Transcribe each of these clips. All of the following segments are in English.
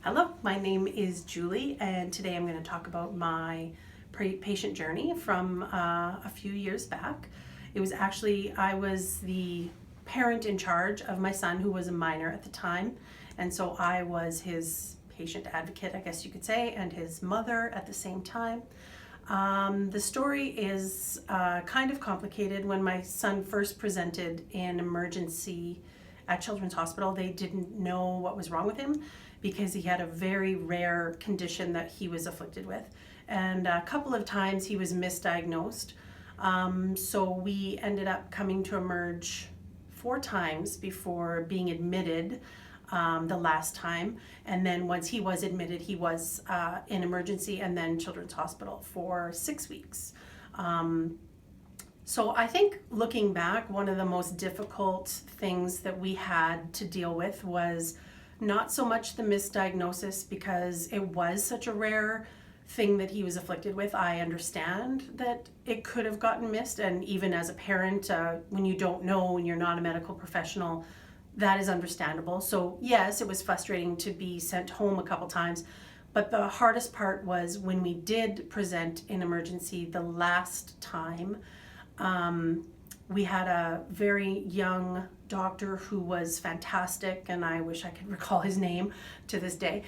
Hello, my name is Julie, and today I'm going to talk about my patient journey from a few years back. It was actually, I was the parent in charge of my son who was a minor at the time, and so I was his patient advocate, I guess you could say, and his mother at the same time. The story is kind of complicated. When my son first presented in emergency at Children's Hospital, they didn't know what was wrong with him because he had a very rare condition that he was afflicted with. And a couple of times he was misdiagnosed. So we ended up coming to Emerge 4 times before being admitted the last time. And then once he was admitted, he was in emergency and then Children's Hospital for 6 weeks. So I think looking back, one of the most difficult things that we had to deal with was not so much the misdiagnosis, because it was such a rare thing that he was afflicted with. I understand that it could have gotten missed, and even as a parent, when you don't know, when you're not a medical professional, that is understandable. So yes, it was frustrating to be sent home a couple times, but the hardest part was when we did present in emergency the last time. We had a very young doctor who was fantastic, and I wish I could recall his name to this day,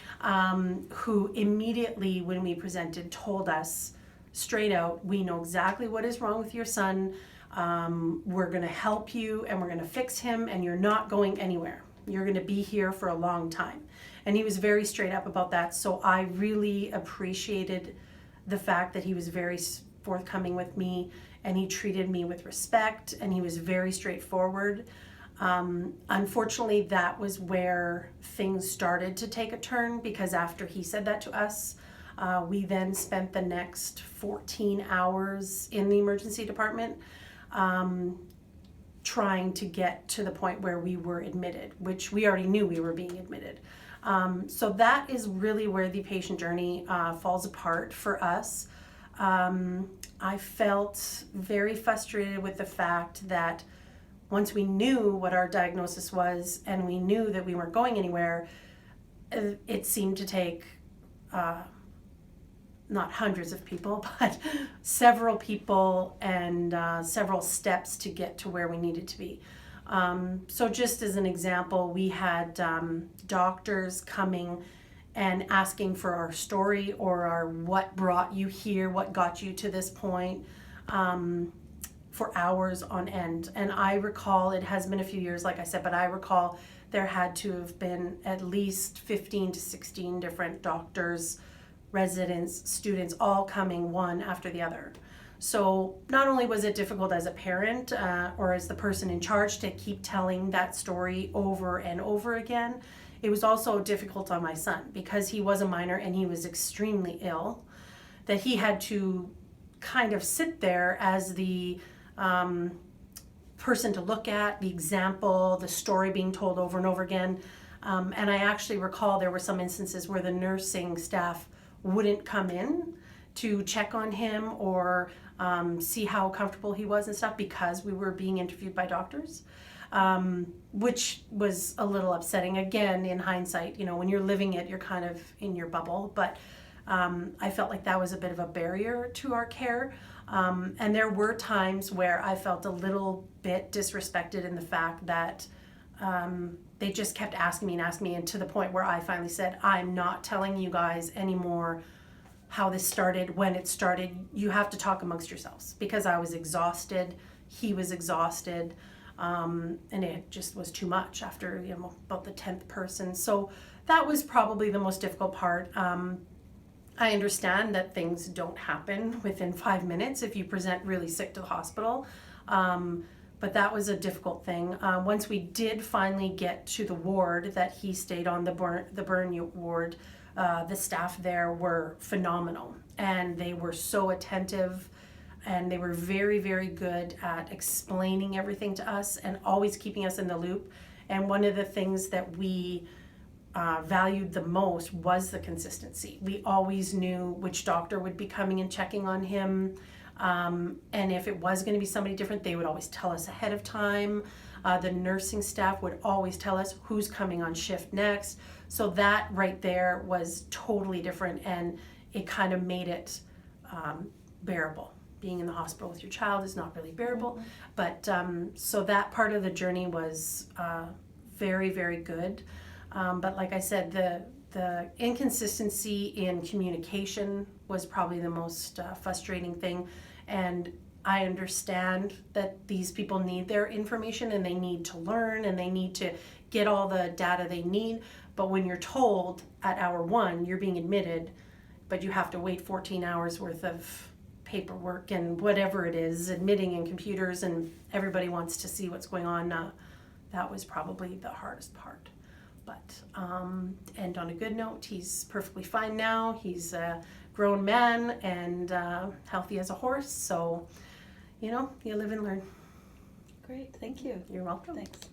who immediately when we presented told us straight out, we know exactly what is wrong with your son. We're going to help you and we're going to fix him, and you're not going anywhere. You're going to be here for a long time. And he was very straight up about that. So I really appreciated the fact that he was very forthcoming with me, and he treated me with respect, and he was very straightforward. Unfortunately, that was where things started to take a turn, because after he said that to us, we then spent the next 14 hours in the emergency department trying to get to the point where we were admitted, which we already knew we were being admitted. So that is really where the patient journey falls apart for us. I felt very frustrated with the fact that once we knew what our diagnosis was and we knew that we weren't going anywhere, it seemed to take not hundreds of people, but several people and several steps to get to where we needed to be. So just as an example, we had doctors coming and asking for our story or our what brought you here, what got you to this point, for hours on end. And I recall, it has been a few years, like I said, but I recall there had to have been at least 15 to 16 different doctors, residents, students, all coming one after the other. So not only was it difficult as a parent or as the person in charge to keep telling that story over and over again, it was also difficult on my son because he was a minor and he was extremely ill, that he had to kind of sit there as the person to look at, the example, the story being told over and over again. And I actually recall there were some instances where the nursing staff wouldn't come in to check on him or see how comfortable he was and stuff because we were being interviewed by doctors. Which was a little upsetting. Again, in hindsight, you know, when you're living it, you're kind of in your bubble, but I felt like that was a bit of a barrier to our care. And there were times where I felt a little bit disrespected in the fact that they just kept asking me, and to the point where I finally said, I'm not telling you guys anymore how this started, when it started. You have to talk amongst yourselves, because I was exhausted, he was exhausted. And it just was too much after, you know, about the 10th person. So that was probably the most difficult part. I understand that things don't happen within 5 minutes if you present really sick to the hospital. But that was a difficult thing. Once we did finally get to the ward that he stayed on, the burn ward, the staff there were phenomenal, and they were so attentive. And they were very, very good at explaining everything to us and always keeping us in the loop. And one of the things that we valued the most was the consistency. We always knew which doctor would be coming and checking on him. And if it was going to be somebody different, they would always tell us ahead of time. The nursing staff would always tell us who's coming on shift next. So that right there was totally different, and it kind of made it bearable. Being in the hospital with your child is not really bearable, but so that part of the journey was very, very good. But like I said, the inconsistency in communication was probably the most frustrating thing. And I understand that these people need their information and they need to learn and they need to get all the data they need. But when you're told at hour 1 you're being admitted, but you have to wait 14 hours worth of paperwork and whatever it is, admitting in computers, and everybody wants to see what's going on, that was probably the hardest part. But and on a good note, he's perfectly fine now. He's a grown man and healthy as a horse. So, you live and learn. Great, thank you. You're welcome. Thanks.